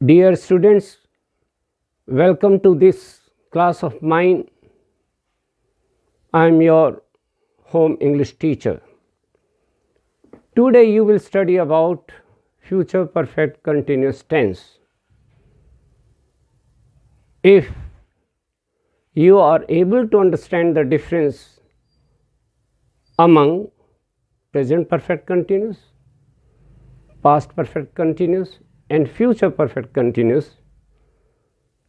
Dear students, welcome to this class of mine. I am your home English teacher. Today you will study about future perfect continuous tense. If you are able to understand the difference among present perfect continuous, past perfect continuous and future perfect continuous,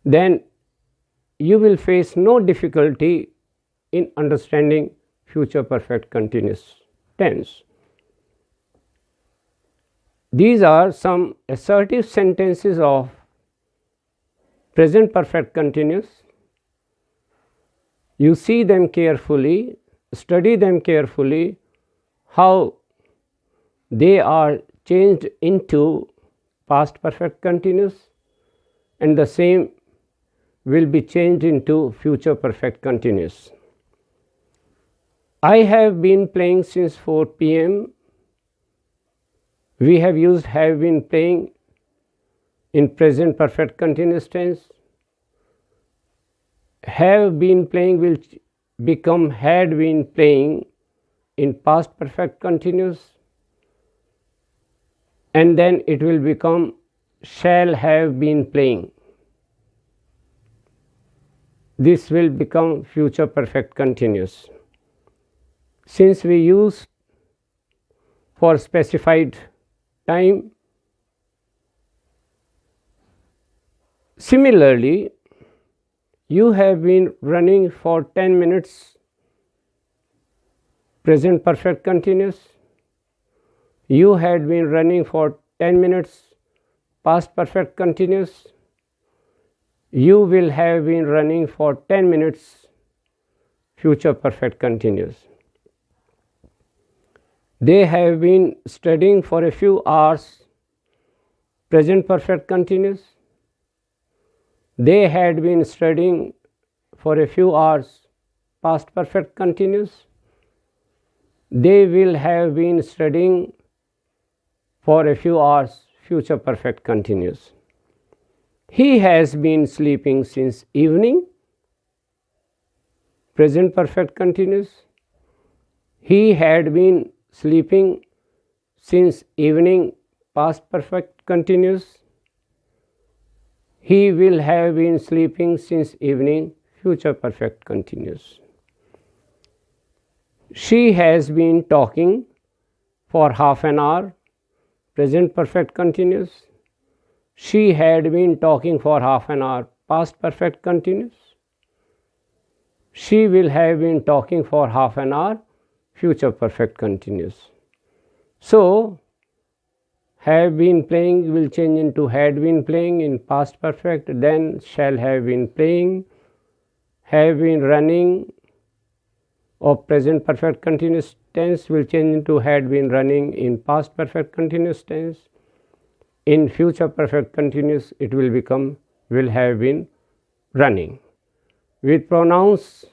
then you will face no difficulty in understanding future perfect continuous tense. These are some assertive sentences of present perfect continuous. You see them carefully, study them carefully, how they are changed into past perfect continuous, and the same will be changed into future perfect continuous. I have been playing since 4 p.m. We have used have been playing in present perfect continuous tense. Have been playing will become had been playing in past perfect continuous, and then it will become shall have been playing. This will become future perfect continuous. Since we use for specified time, similarly, you have been running for 10 minutes present perfect continuous. You had been running for 10 minutes past perfect continuous. You will have been running for 10 minutes future perfect continuous. They have been studying for a few hours present perfect continuous. They had been studying for a few hours past perfect continuous. They will have been studying for a few hours future perfect continuous. He has been sleeping since evening present perfect continuous. He had been sleeping since evening past perfect continuous. He will have been sleeping since evening future perfect continuous. She has been talking for half an hour present perfect continuous. She had been talking for half an hour past perfect continuous. She will have been talking for half an hour future perfect continuous. So, have been playing will change into had been playing in past perfect, then shall have been playing. Have been running of present perfect continuous tense will change into had been running in past perfect continuous tense. In future perfect continuous it will become will have been running. With pronouns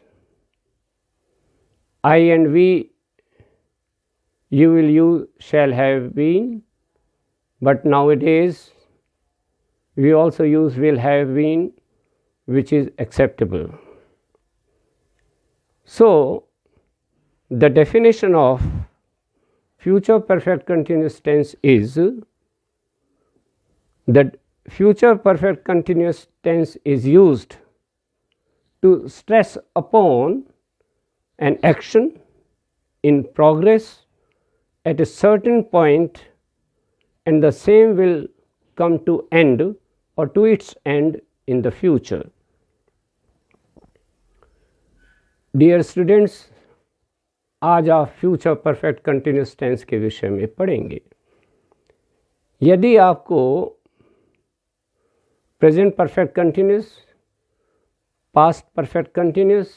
I and we, you will use shall have been, but nowadays we also use will have been, which is acceptable. So, the definition of future perfect continuous tense is that future perfect continuous tense is used to stress upon an action in progress at a certain point, and the same will come to end or to its end in the future. Dear students, आज आप future perfect continuous tense के विषय में पढ़ेंगे. यदि आपको present perfect continuous, past perfect continuous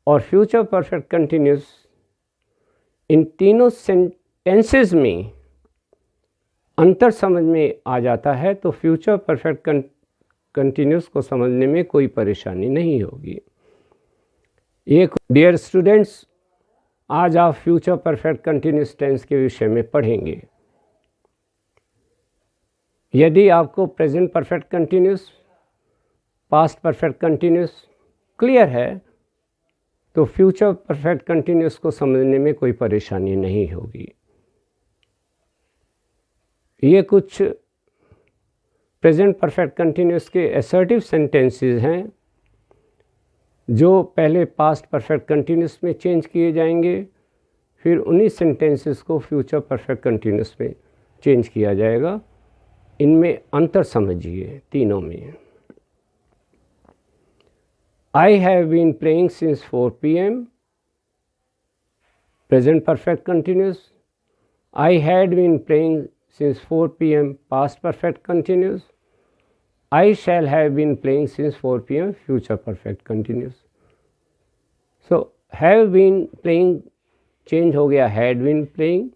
और future perfect continuous in तीनों सेंटेंसेस में अंतर समझ में आ जाता है तो फ्यूचर परफेक्ट कंटिन्यूस को समझने में कोई परेशानी नहीं होगी. डियर स्टूडेंट्स, आज आप फ्यूचर परफेक्ट कंटिन्यूस टेंस के विषय में पढ़ेंगे. यदि आपको present perfect continuous, past perfect continuous clear है तो फ्यूचर परफेक्ट कंटिन्यूस को समझने में कोई परेशानी नहीं होगी। ये कुछ प्रेजेंट परफेक्ट कंटिन्यूस के असर्टिव सेंटेंसेस हैं जो पहले पास्ट परफेक्ट कंटिन्यूस में चेंज किए जाएंगे, फिर उन्हीं सेंटेंसेस को फ्यूचर परफेक्ट कंटिन्यूस में चेंज किया जाएगा। इनमें अंतर समझिए तीनों में। I have been playing since 4 p.m. Present perfect continuous. I had been playing since 4 p.m. Past perfect continuous. I shall have been playing since 4 p.m. Future perfect continuous. So have been playing change हो गया had been playing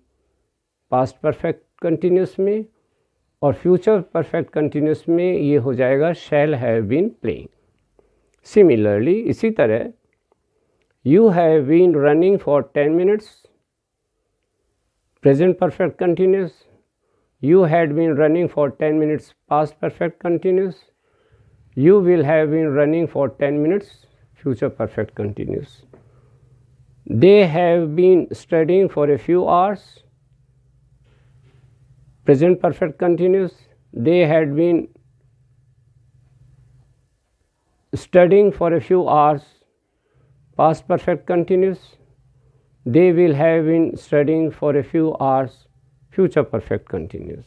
past perfect continuous में, और future perfect continuous में ये हो जाएगा shall have been playing. Similarly, इसी तरह you have been running for 10 minutes, present perfect continuous. You had been running for 10 minutes, past perfect continuous. You will have been running for 10 minutes, future perfect continuous. They have been studying for a few hours, present perfect continuous. They had been studying for a few hours, past perfect continuous. They will have been studying for a few hours, future perfect continuous.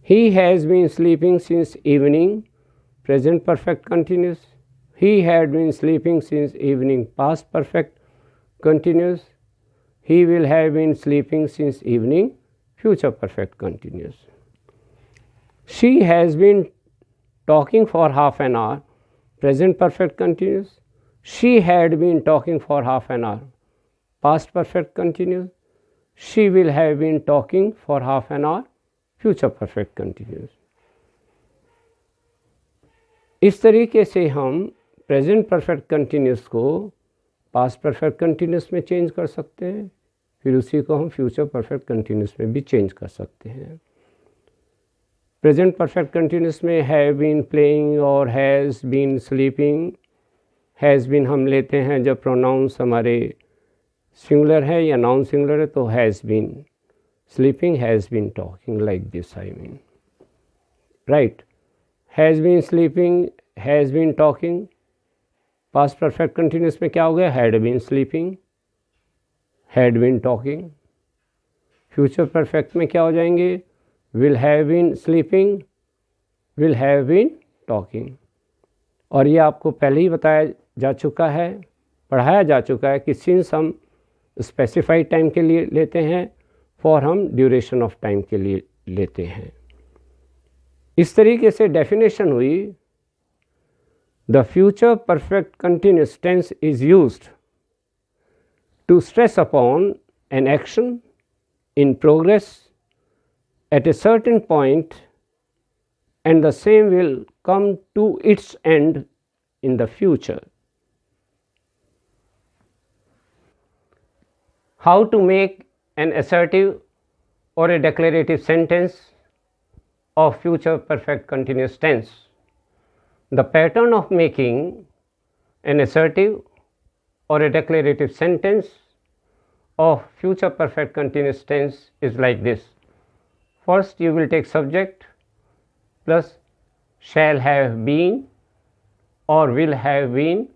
He has been sleeping since evening, present perfect continuous. He had been sleeping since evening, past perfect continuous. He will have been sleeping since evening, future perfect continuous. She has been talking for half an hour, present perfect continuous. She had been talking for half an hour, past perfect continuous. She will have been talking for half an hour, future perfect continuous. इस तरीके से हम present perfect continuous को past perfect continuous में change कर सकते हैं, फिर उसी को हम फ्यूचर परफेक्ट कंटिन्यूस में भी चेंज कर सकते हैं। प्रेजेंट परफेक्ट कंटिन्यूस में हैव बीन प्लेइंग और has been sleeping. Has been हम लेते हैं जब प्रोनाउंस हमारे सिंगुलर है या नाउन सिंगुलर है तो has been sleeping, has been talking, like this I mean, right. Has been sleeping, has been talking. Past perfect continuous में क्या हो गया? Had been sleeping, had been talking. Future perfect में क्या हो जाएंगे? Will have been sleeping, will have been talking. और ये आपको पहले ही बताया जा चुका है, पढ़ाया जा चुका है कि सिंस हम स्पेसिफाइड टाइम के लिए लेते हैं, फॉर हम ड्यूरेशन ऑफ टाइम के लिए लेते हैं। इस तरीके से डेफिनेशन हुई, the future perfect continuous tense is used to stress upon an action in progress at a certain point, and the same will come to its end in the future. How to make an assertive or a declarative sentence of future perfect continuous tense? The pattern of making an assertive or a declarative sentence of future perfect continuous tense is like this. First, you will take subject plus shall have been or will have been.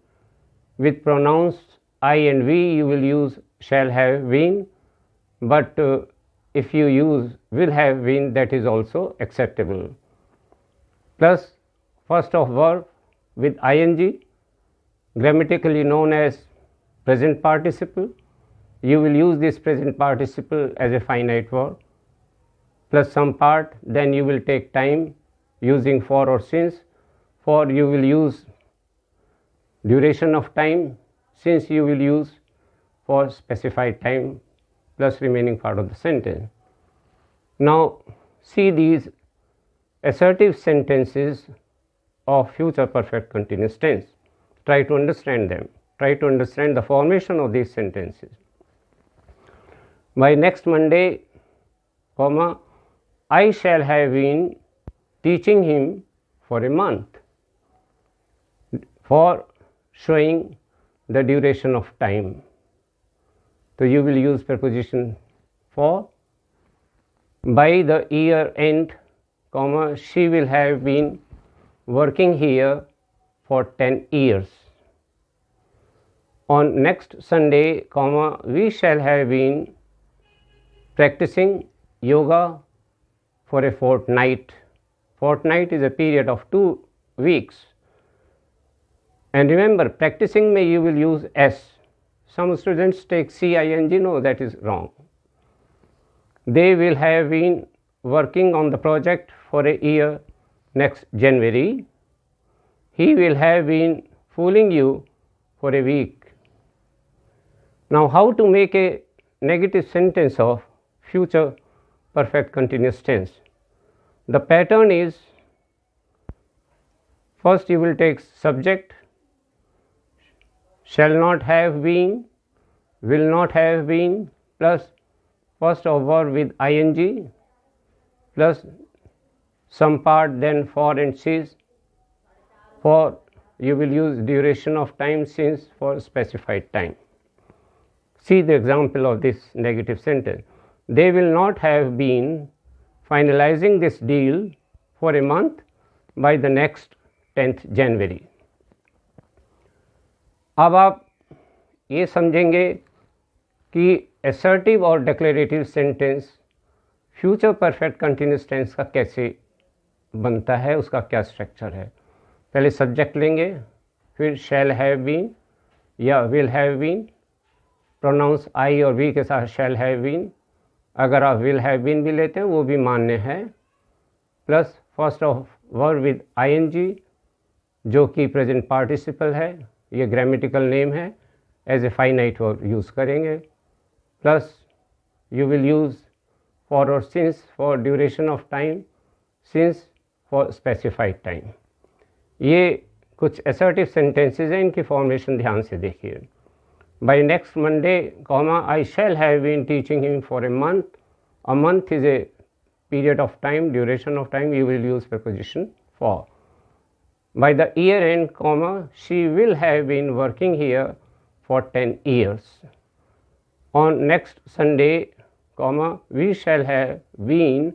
With pronouns I and we, you will use shall have been, but if you use will have been, that is also acceptable. Plus first of verb with ing, grammatically known as present participle. You will use this present participle as a finite verb plus some part, then you will take time using for or since. For you will use duration of time, since you will use for specified time plus remaining part of the sentence. Now see these assertive sentences of future perfect continuous tense. Try to understand them. Try to understand the formation of these sentences. By next Monday, I shall have been teaching him for a month, for showing the duration of time. So you will use preposition for. By the year end, comma, she will have been working here for 10 years. On next Sunday, comma, we shall have been practicing yoga for a fortnight. Fortnight is a period of 2 weeks. And remember, practicing may you will use S. Some students take CING, no, that is wrong. They will have been working on the project for a year next January. He will have been fooling you for a week. Now, how to make a negative sentence of future perfect continuous tense? The pattern is, first you will take subject, shall not have been, will not have been, plus first of verb with ing, plus some part, then for and since. For you will use duration of time, since for specified time. See the example of this negative sentence. They will not have been finalizing this deal for a month by the next 10th January. अब आप ये समझेंगे कि assertive और declarative sentence future perfect continuous tense का कैसे बनता है, उसका क्या स्ट्रक्चर है. पहले सब्जेक्ट लेंगे, फिर शैल हैव बीन या विल हैव बीन, प्रोनाउंस आई और वी के साथ शैल हैव बीन. अगर आप विल हैव बीन भी लेते हैं वो भी मान्य है, plus first of verb with ING जो कि प्रेजेंट पार्टिसिपल है, ये ग्रामेटिकल नेम है, as a finite verb use करेंगे. Plus you will use for और since for duration of time, since for specified time. ये कुछ असर्टिव सेंटेंसेज हैं, इनकी फॉर्मेशन ध्यान से देखिए. By next Monday, comma, I shall have been teaching him for a month. A month is a period of time, duration of time, you will use preposition for. By the year end, comma, she will have been working here for 10 years. On next Sunday, comma, we shall have been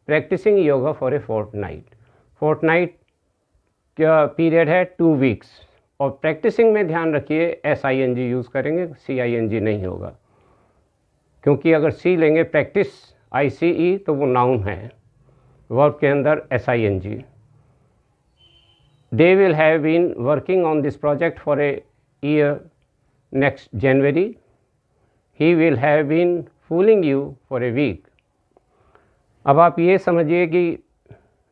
practicing yoga for a fortnight. Fortnight क्या period है, 2 weeks. और practising में ध्यान रखिए SING use करेंगे, CING नहीं होगा, क्योंकि अगर सी लेंगे प्रैक्टिस ICE तो वो नाउन है, वर्ब के अंदर SING. They will have been working on this project for a year next January. He will have been fooling you for a week. अब आप ये समझिए कि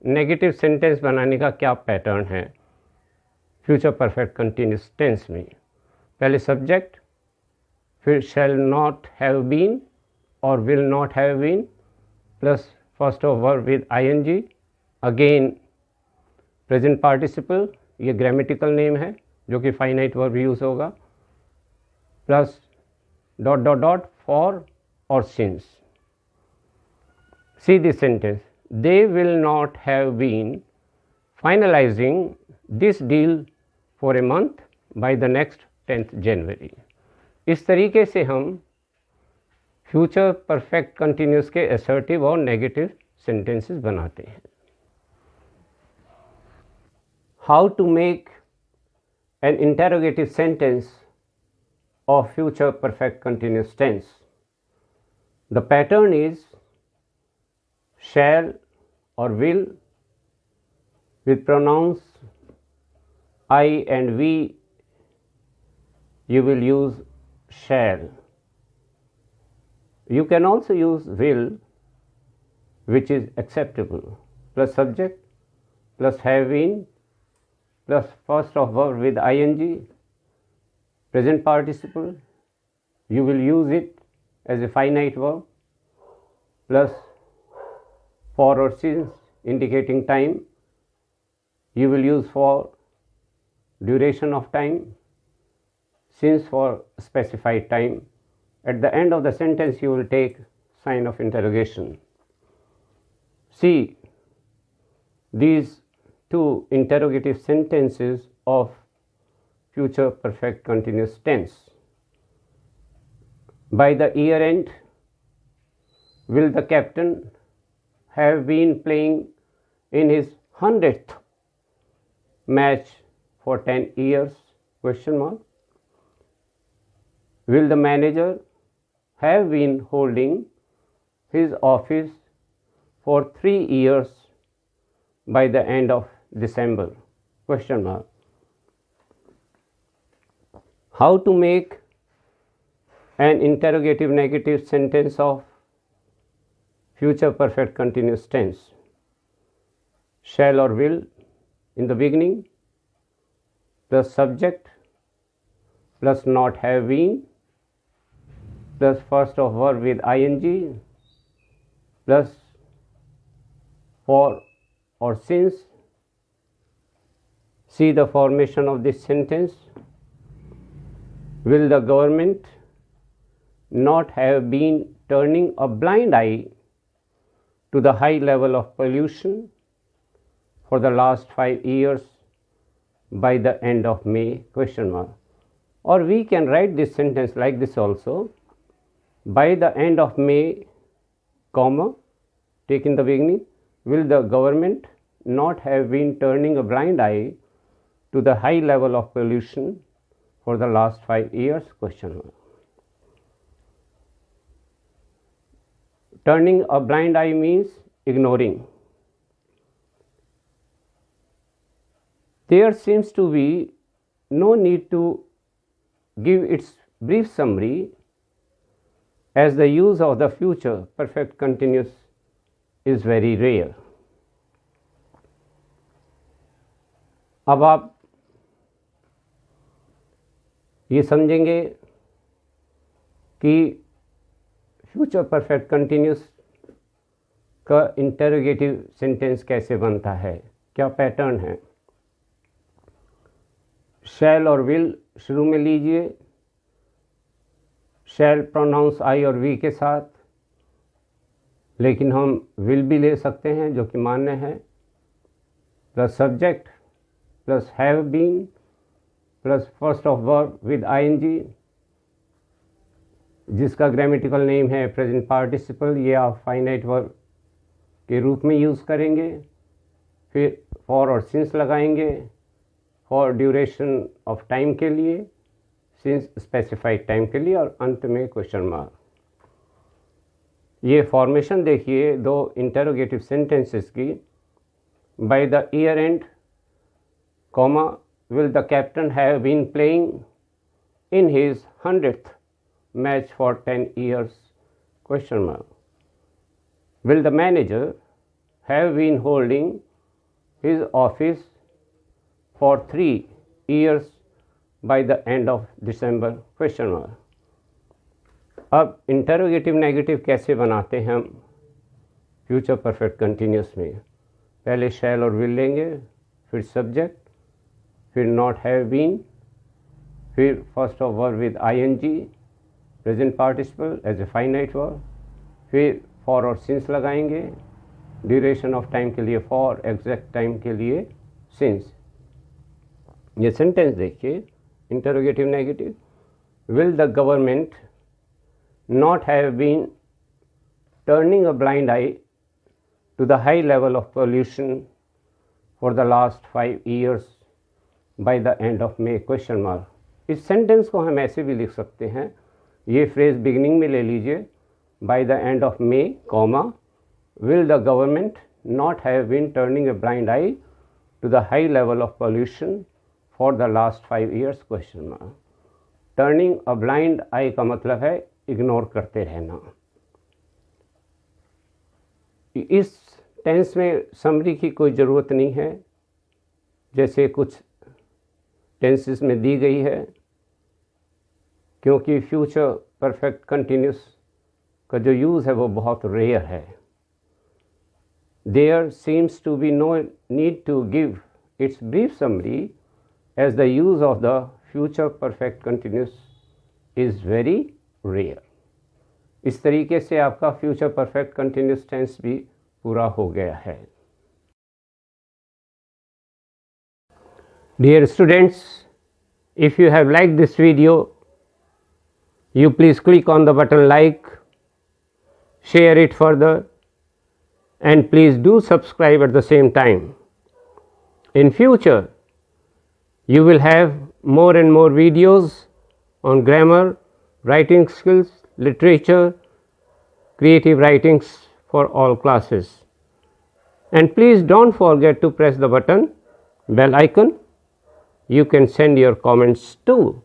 नेगेटिव सेंटेंस बनाने का क्या पैटर्न है फ्यूचर परफेक्ट कंटिन्यूस टेंस में. पहले सब्जेक्ट, फिर शैल नॉट हैव बीन और will not have been, plus first of verb with ING, again present participle, ये ग्रामेटिकल नेम है जो कि फाइनाइट वर्ब यूज़ होगा, plus dot dot dot for और since. See this sentence, they will not have been finalizing this deal for a month by the next 10th January. इस तरीके से हम फ्यूचर परफेक्ट कंटिन्यूस के assertive और negative sentences बनाते हैं. How to make an interrogative sentence of future perfect continuous tense. The pattern is shall or will with pronouns I and we, you will use shall. You can also use will, which is acceptable, plus subject, plus have been, plus first of verb with ING, present participle, you will use it as a finite verb, plus for or since indicating time, you will use for duration of time, since for specified time. At the end of the sentence you will take sign of interrogation. see these two interrogative sentences of future perfect continuous tense. By the year end, will the captain have been playing in his 100th match for 10 years? Question mark. Will the manager have been holding his office for 3 years by the end of December? Question mark. How to make an interrogative negative sentence of future perfect continuous tense? Shall or will in the beginning, plus subject, plus not have been, plus first of verb with ing, plus for or since. See the formation of this sentence. Will the government not have been turning a blind eye to the high level of pollution for the last 5 years by the end of May? Question mark. Or we can write this sentence like this also. By the end of May, comma, take in the beginning, will the government not have been turning a blind eye to the high level of pollution for the last 5 years? Question mark. Turning a blind eye means ignoring. There seems to be no need to give its brief summary, as the use of the future perfect continuous is very rare. अब आप ये समझेंगे कि future perfect continuous का interrogative sentence कैसे बनता है, क्या पैटर्न है। शैल और विल शुरू में लीजिए, शैल प्रोनाउंस आई और वी के साथ, लेकिन हम विल भी ले सकते हैं जो कि मान्य है, plus subject plus have been plus first of verb with ING, जिसका ग्रामेटिकल नेम है प्रेजेंट पार्टिसिपल, ये आप फाइनाइट वर्ब के रूप में यूज़ करेंगे। फिर फॉर और सिंस लगाएंगे, फॉर ड्यूरेशन ऑफ टाइम के लिए, सिंस स्पेसिफाइड टाइम के लिए, और अंत में क्वेश्चन मार्क। ये फॉर्मेशन देखिए दो इंटरोगेटिव सेंटेंसेस की। By the year end, comma, will the captain have been playing in his 100th match for 10 years? Question mark. Will the manager have been holding his office for 3 years by the end of December? Question mark. अब interrogative negative कैसे बनाते हैं हम future perfect continuous में? पहले शैल और will लेंगे, फिर सब्जेक्ट, फिर नॉट हैव बीन, फिर first of verb with ING, present participle as a finite verb, फिर फॉर और सिंस लगाएंगे, ड्यूरेशन ऑफ टाइम के लिए फॉर, एग्जैक्ट टाइम के लिए सिंस। ये सेंटेंस देखिए interrogative negative. Will the government not have been turning a blind eye to the high level of pollution for the last 5 years by the end of May? Question mark. इस sentence को हम ऐसे भी लिख सकते हैं, ये फ्रेज बिगिनिंग में ले लीजिए, by the end of May, comma, will the government not have been turning a blind eye to the high level of pollution for the last 5 years? Question mark. Turning a blind eye का मतलब है ignore करते रहना। इस tense में summary की कोई ज़रूरत नहीं है, जैसे कुछ टेंसेस में दी गई है, क्योंकि फ्यूचर परफेक्ट कंटिन्यूस का जो यूज़ है वो बहुत रेयर है। There seems to be no need to give its brief summary as the use of the future perfect continuous is very rare. इस तरीके से आपका फ्यूचर परफेक्ट कंटिन्यूस टेंस भी पूरा हो गया है। Dear students, if you have liked this video, you please click on the button like, share it further, and please do subscribe at the same time. In future, you will have more and more videos on grammar, writing skills, literature, creative writings for all classes. And please don't forget to press the button, bell icon. You can send your comments too.